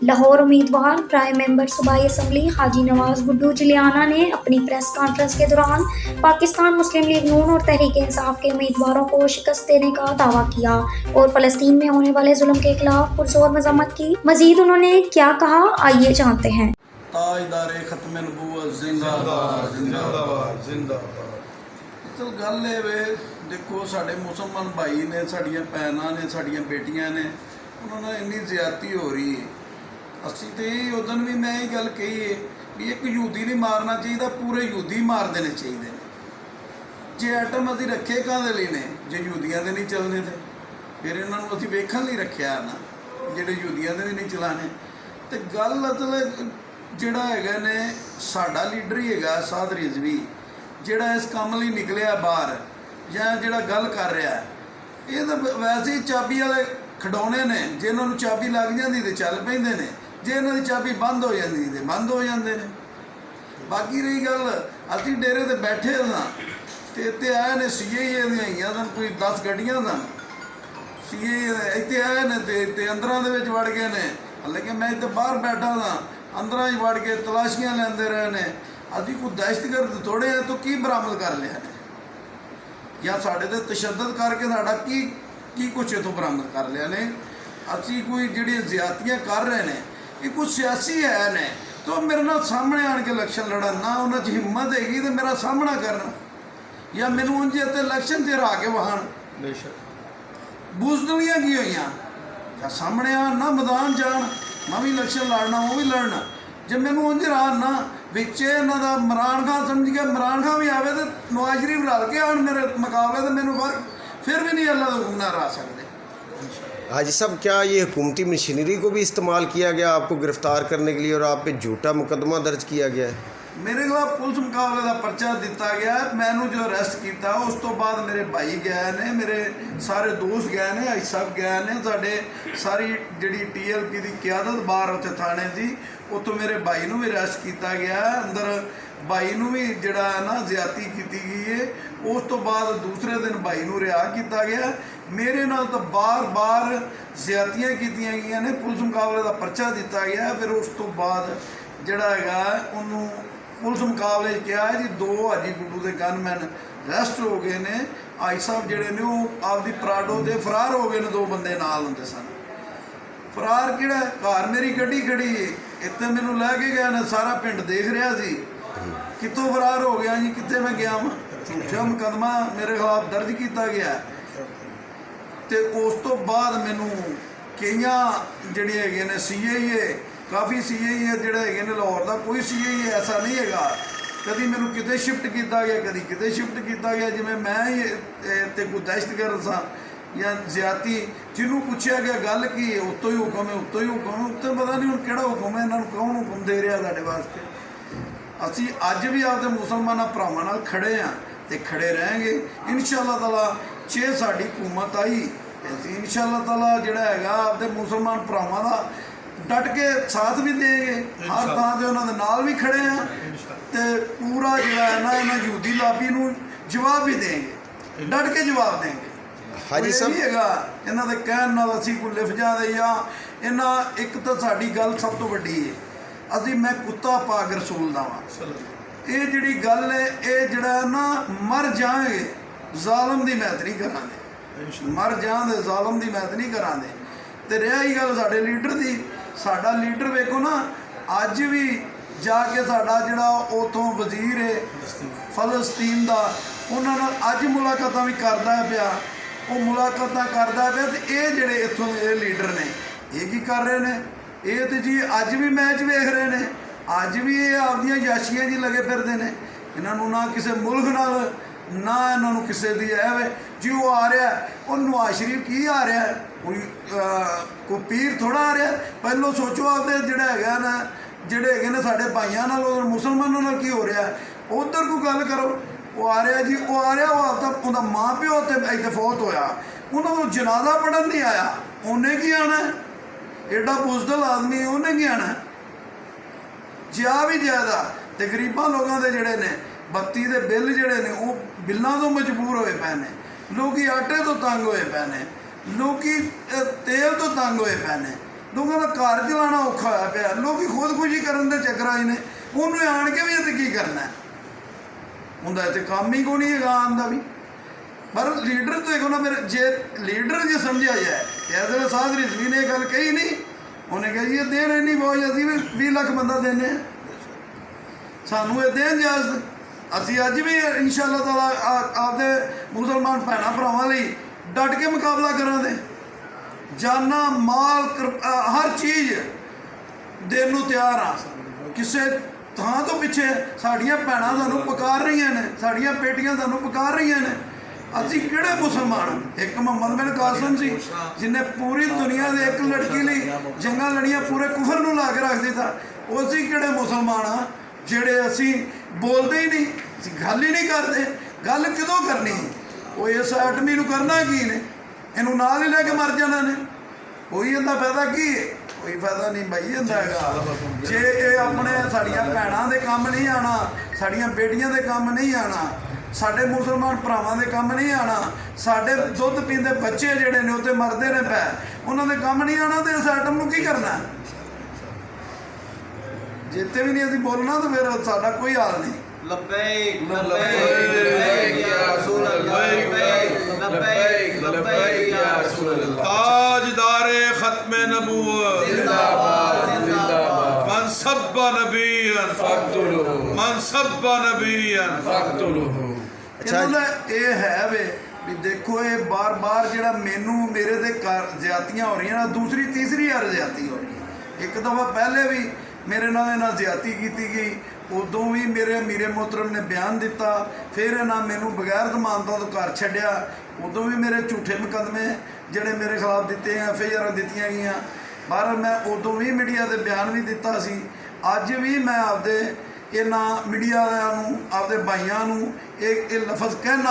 लाहौर उम्मीदवार prime member सूबाई assembly हाजी नवाज गुड्डू जिलियाना ने अपनी प्रेस कॉन्फ्रेंस के दौरान पाकिस्तान मुस्लिम लीग नून और तहरीक इंसाफ के उम्मीदवारों को शिकस्त देने का दावा किया और फलस्तीन में होने वाले जुल्म के खिलाफ पुरजोर मजम्मत की। मजीद उन्होंने क्या कहा, आइए जानते हैं। ताजदारे खत्म नबूवत जिंदाबाद जिंदाबाद जिंदाबाद। चल गल वे देखो, साडे मुसलमान भाई ने, साड़ियाँ भैनां ने, साड़ियाँ बेटियां ने, उन्होंने इन्नी ज्यादती हो रही है। असी तो यही उस दिन भी मैं यही गल कही है भी एक यूदी नहीं मारना चाहिए, पूरे यूदी मार देने चाहिए। जे आइटम असी रखे काहदे लई ने, जे यूदियां दे नहीं चलने थे फिर इन्हों असी वेखण लई रखिया ना, जेडे यूदियां दे भी नहीं चलाने। तो गल मतलब जिहड़ा हैगा ने साडा लीडर ही हैगा साद रिजवी, जिहड़ा इस काम लई निकलिया बाहर जां जिहड़ा गल कर रहा है, ये तो वैसे ही चाबी वाले खिडौने ने, जे इन्होंने चाबी लग जाती तो चल पैंदे ने, जे इन्हों की चाबी बंद हो जाती तो बंद हो जाते हैं। बाकी रही गल, असी डेरे ते बैठे हाँ तो इतने आए ने CAA दियां सन कोई 10 गड्डियां सन, CAA इतने आए ने तो अंदर वड़ गए ने। हालांकि मैं इतने बाहर बैठा था, अंदर ही वड़ के तलाशियां लेंदे रहे ने। अभी कोई दहशतगर्द थोड़े हैं तो की बरामद कर लिया ने, या साढ़े ते तशद्दद करके साड़ा की कुछ इतों बरामद कर लिया ने। असी कोई जिहड़ी ज्यादतियां कर रहे हैं ये कुछ सियासी है ने, तो मेरे नाल सामने आन के इलेक्शन लड़न ना, उन्होंने हिम्मत हैगी तो मेरा सामना करना, या मैनू उंज इत्ते इलेक्शन च हरा के वहान बेशक बूजदलियां की हुई या सामने आन ना, मैदान जान, मैं भी इलेक्शन लड़ना वो भी लड़ना। जे मैनू उंज हरान ना विच इन्हां दा इमरान खान समझ गया, इमरान खान भी आवे तो नवाज शरीफ रल के आन मेरे मुकाबले, तो मैनू फिर भी नहीं अल्लाह का हुक्म ना हरा सकते। हाजी साहब, क्या ये हुकूमती मशीनरी को भी इस्तेमाल किया गया आपको गिरफ्तार करने के लिए और आप पे झूठा मुकदमा दर्ज किया गया है? मेरे खिलाफ पुलिस मुकाबले का पर्चा दिता गया, मैनू जो अरेस्ट किया उस तो बाद मेरे भाई गए ने, मेरे सारे दोस्त गए ने, आई साहब गए ने, साढ़े सारी जी TLP की क्यादत बाहर उत्थे थाने थी, उत्थों मेरे भाई नू भी अरेस्ट किया गया। अंदर भाई नू भी जिहड़ा ना ज्यादती की गई है। उस तो बाद दूसरे दिन भाई नू रिहा किया गया। मेरे नाल तो बार बार ज्यादतियां कीतियां गईयां ने, पुलिस मुकाबले का पर्चा दिता गया। फिर उस तो बाद जिहड़ा हैगा उन्होंने पुलिस मुकाबले किया जी 2 हाजी गुड्डू के गनमैन अरेस्ट हो गए ने। आई साहब जिहड़े ने वो आपदी पराडो ते फरार हो गए ने, 2 बंदे नाल हुंदे सन। फरार किहड़ा घर मेरी गड्डी खड़ी है, इत्ते मैनू लैके गए ने, सारा पिंड देख रहा सी कितों फरार हो गया जी, कित्थे मैं गया वां। झूठा मुकदमा मेरे खिलाफ दर्ज किया गया। तो उस तो बाद मैनू कईयां जिहड़े हैगे ने CAA, काफ़ी CAA जिहड़े हैगे ने, लाहौर का कोई CAA ऐसा नहीं हैगा, कभी मैनू किते शिफ्ट किया गया, कभी किते शिफ्ट किया गया। जिवें मैं ही ते कोई दहशतगर्द सा या ज्यादती, जिन्हों पूछा गया गल की उत्तों ही हुक्म है, उत्तों ही हुक्म है, उत्ते पता नहीं हुण किहड़ा हुक्म है, इन्होंने कौन हुक्म दे रहा साडे वास्ते। असी अज भी आपदे मुसलमाना भरावां नाल खड़े हाँ ते खड़े रहेंगे इंशाअल्लाह ताला। जे साडी हुकूमत आई असीं इंशाअल्लाह ताला जिहड़ा हैगा आपदे मुसलमान भरावां दा डट के साथ भी देंगे, हर थां ते उन्हां दे नाल भी खड़े हैं, ते पूरा जिहड़ा है ना इन्हां यहूदी लाबी नूं जवाब भी देंगे, डट के जवाब देंगे। हाजी साहब हैगा इन्हां दे कहण नाल असीं कोई लिफ जांदे या इन्हां, एक तां साडी गल सब तो वड्डी है, असी मैं कुत्ता पाक रसूल दा वां। ये जिहड़ी गल है ये जिहड़ा ना मर जाएंगे जालम दी मैत नहीं करांदे, मर जांदे जालम दी मैत नहीं करांदे। ते रहा ही गल साडे लीडर दी, साडा लीडर वेखो ना अज भी जाके साडा जिहड़ा उथों वजीर है फलस्तीन दा, उन्हां नाल अज मुलाकातां भी करदा पिया, वो मुलाकातां करदा पिया। ते ये जिहड़े इत्थों दे लीडर ने ये की कर रहे ने, ये तो जी अज भी मैच वेख रहे हैं, अज भी ये आपदियां याशियां जी लगे फिरते हैं। इन्हों ना किसी मुल्क नाल ना इन्हों किसी की है जी, वो आ रहा है वो नवाज शरीफ की आ रहा है, कोई पीर थोड़ा आ रहा है। पहलों सोचो आपदे जिहड़ा हैगा ना, जिहड़े हैगे ने साडे भाइयां नाल उधर मुसलमानों नाल की हो रहा है, उधर कोई गल करो। वो आ रहा जी, वो आ रहा, वो आपदा उहदा माँ प्यो उत्थे इत्थे फौत होया, उन्होंने जनाजा पढ़न नहीं आया, उन्हें की आना है? एडा बुजदल आदमी उन्हें की आना? जा भी ज्यादा तो गरीबों लोगों के जोड़े ने बत्ती के बिल जोड़े ने वो बिलों तो मजबूर होए पे ने, लोग आटे तो तंग होए पे ने, लोग तेल तो तंग होए पे ने। ਲੋਕਾਂ ਦਾ ਘਰ ਚਲਾਉਣਾ ਔਖਾ ਹੋਇਆ ਪਿਆ, ਲੋਕੀ ਖੁਦਕੁਸ਼ੀ ਕਰਨ ਦੇ ਚੱਕਰਾਂ 'ਚ ਨੇ। ਉਹਨੂੰ ਆਣ ਕੇ ਵੀ ਇੱਥੇ ਕੀ ਕਰਨਾ ਹੁੰਦਾ, ਇੱਥੇ ਕੰਮ ਹੀ ਕੋਈ ਨਹੀਂ ਹੈਗਾ ਆਉਣ ਦਾ ਵੀ। ਪਰ ਲੀਡਰ ਦੇਖੋ ਨਾ, ਮੇਰੇ ਜੇ ਲੀਡਰ ਜੇ ਸਮਝਿਆ ਜਾਏ, ਇਹਦੇ ਸਾਧ ਰਿਜ਼ਵੀ ਨੇ ਇਹ ਗੱਲ ਕਹੀ ਨਹੀਂ, ਉਹਨੇ ਕਿਹਾ ਜੀ ਇਹ ਦੇਣ ਇੰਨੀ ਫੌਜ ਅਸੀਂ ਵੀ 20 ਲੱਖ ਬੰਦਾ ਦਿੰਦੇ ਹਾਂ, ਸਾਨੂੰ ਇਹ ਦੇਣ ਇਜਾਜ਼ਤ। ਅਸੀਂ ਅੱਜ ਵੀ ਇੰਸ਼ਾ ਅੱਲਾਹ ਤਾਲਾ ਆਪਦੇ ਮੁਸਲਮਾਨ ਭੈਣਾਂ ਭਰਾਵਾਂ ਲਈ ਡਟ ਕੇ ਮੁਕਾਬਲਾ ਕਰਾਂਗੇ, ਜਾਨਾਂ ਮਾਲ ਹਰ ਚੀਜ਼ ਦੇਣ ਨੂੰ ਤਿਆਰ ਹਾਂ। ਕਿਸੇ ਥਾਂ ਤੋਂ ਪਿੱਛੇ ਸਾਡੀਆਂ ਭੈਣਾਂ ਸਾਨੂੰ ਪੁਕਾਰ ਰਹੀਆਂ ਨੇ, ਸਾਡੀਆਂ ਬੇਟੀਆਂ ਸਾਨੂੰ ਪੁਕਾਰ ਰਹੀਆਂ ਨੇ। ਅਸੀਂ ਕਿਹੜੇ ਮੁਸਲਮਾਨ? ਇੱਕ ਮੁਹੰਮਦ ਬਿਨ ਕਾਸਿਮ ਸੀ ਜਿਹਨੇ ਪੂਰੀ ਦੁਨੀਆ ਦੇ ਇੱਕ ਲੜਕੀ ਲਈ ਜੰਗਾਂ ਲੜੀਆਂ, ਪੂਰੇ ਕੁਫਰ ਨੂੰ ਲਾ ਕੇ ਰੱਖ ਦਿੱਤਾ। ਉਹ ਅਸੀਂ ਕਿਹੜੇ ਮੁਸਲਮਾਨ ਆ ਜਿਹੜੇ ਅਸੀਂ ਬੋਲਦੇ ਹੀ ਨਹੀਂ, ਅਸੀਂ ਗੱਲ ਹੀ ਨਹੀਂ ਕਰਦੇ। ਗੱਲ ਕਿਦੋਂ ਕਰਨੀ? ਉਹ ਇਸ ਐਟਮੀ ਨੂੰ ਕਰਨਾ ਕੀ ਨੇ? ਇਹਨੂੰ ਨਾਲ ਹੀ ਲੈ ਕੇ ਮਰ ਜਾਣਾ ਨੇ। ਕੋਈ ਇਹਦਾ ਫਾਇਦਾ ਕੀ ਹੈ? ਕੋਈ ਫਾਇਦਾ ਨਹੀਂ ਭਾਈ ਹੁੰਦਾ ਹੈਗਾ। ਜੇ ਇਹ ਆਪਣੇ ਸਾਡੀਆਂ ਭੈਣਾਂ ਦੇ ਕੰਮ ਨਹੀਂ ਆਉਣਾ, ਸਾਡੀਆਂ ਬੇਟੀਆਂ ਦੇ ਕੰਮ ਨਹੀਂ ਆਉਣਾ, ਸਾਡੇ ਮੁਸਲਮਾਨ ਭਰਾਵਾਂ ਦੇ ਕੰਮ ਨਹੀਂ ਆਉਣਾ, ਸਾਡੇ ਦੁੱਧ ਪੀਂਦੇ ਬੱਚੇ ਜਿਹੜੇ ਨੇ ਉੱਥੇ ਮਰਦੇ ਨੇ ਪੈ, ਉਹਨਾਂ ਦੇ ਕੰਮ ਨਹੀਂ ਆਉਣਾ, ਤੇ ਇਸ ਆਈਟਮ ਨੂੰ ਕੀ ਕਰਨਾ? ਜਿੱਥੇ ਵੀ ਨਹੀਂ ਅਸੀਂ ਬੋਲਣਾ ਤਾਂ ਫਿਰ ਸਾਡਾ ਕੋਈ ਹਾਲ ਨਹੀਂ। लब्बैक लब्बैक लब्बैक या रसूल अल्लाह लब्बैक लब्बैक या रसूल अल्लाह। ताजदारे खत्म नबूवत जिंदाबाद जिंदाबाद। मन सब्बा नबियन फक्तुलुहु मन सब्बा नबियन फक्तुलुहु। ਇਹਨਾਂ ਦਾ ਇਹ ਹੈ ਵੇ ਵੀ ਦੇਖੋ, ਇਹ ਬਾਰ-ਬਾਰ ਜਿਹੜਾ ਮੈਨੂੰ ਮੇਰੇ ਦੇ ਜ਼ਿਆਦਤੀਆਂ ਹੋ ਰਹੀਆਂ ਨਾ, ਦੂਸਰੀ ਤੀਸਰੀ ਵਾਰ ਜ਼ਿਆਦਤੀ ਹੋ ਰਹੀ ਹੈ। ਇੱਕ ਦਫਾ ਪਹਿਲੇ ਵੀ ਮੇਰੇ ਨਾਲ ਇਹਨਾਂ ਜ਼ਿਆਦਤੀ ਕੀਤੀ ਗਈ, ਉਦੋਂ ਵੀ ਮੇਰੇ ਅਮੀਰੇ ਮੁਹਤਰਮ ਨੇ ਬਿਆਨ ਦਿੱਤਾ, ਫਿਰ ਇਹਨਾਂ ਮੈਨੂੰ ਬਗੈਰ ਜ਼ਮਾਨਤਾਂ ਤੋਂ ਘਰ ਛੱਡਿਆ, ਉਦੋਂ ਵੀ ਮੇਰੇ ਝੂਠੇ ਮੁਕੱਦਮੇ ਜਿਹੜੇ ਮੇਰੇ ਖਿਲਾਫ ਦਿੱਤੇ ਆ, FIR ਦਿੱਤੀਆਂ ਗਈਆਂ। ਪਰ ਮੈਂ ਉਦੋਂ ਵੀ ਮੀਡੀਆ ਦੇ ਬਿਆਨ ਵੀ ਦਿੱਤਾ ਸੀ। ਅੱਜ ਵੀ ਮੈਂ ਆਪਦੇ ਇਹਨਾਂ ਮੀਡੀਆ ਵਾਲਿਆਂ ਨੂੰ, ਆਪਦੇ ਭਾਈਆਂ ਨੂੰ ਇਹ ਲਫ਼ਜ਼ ਕਹਿਣਾ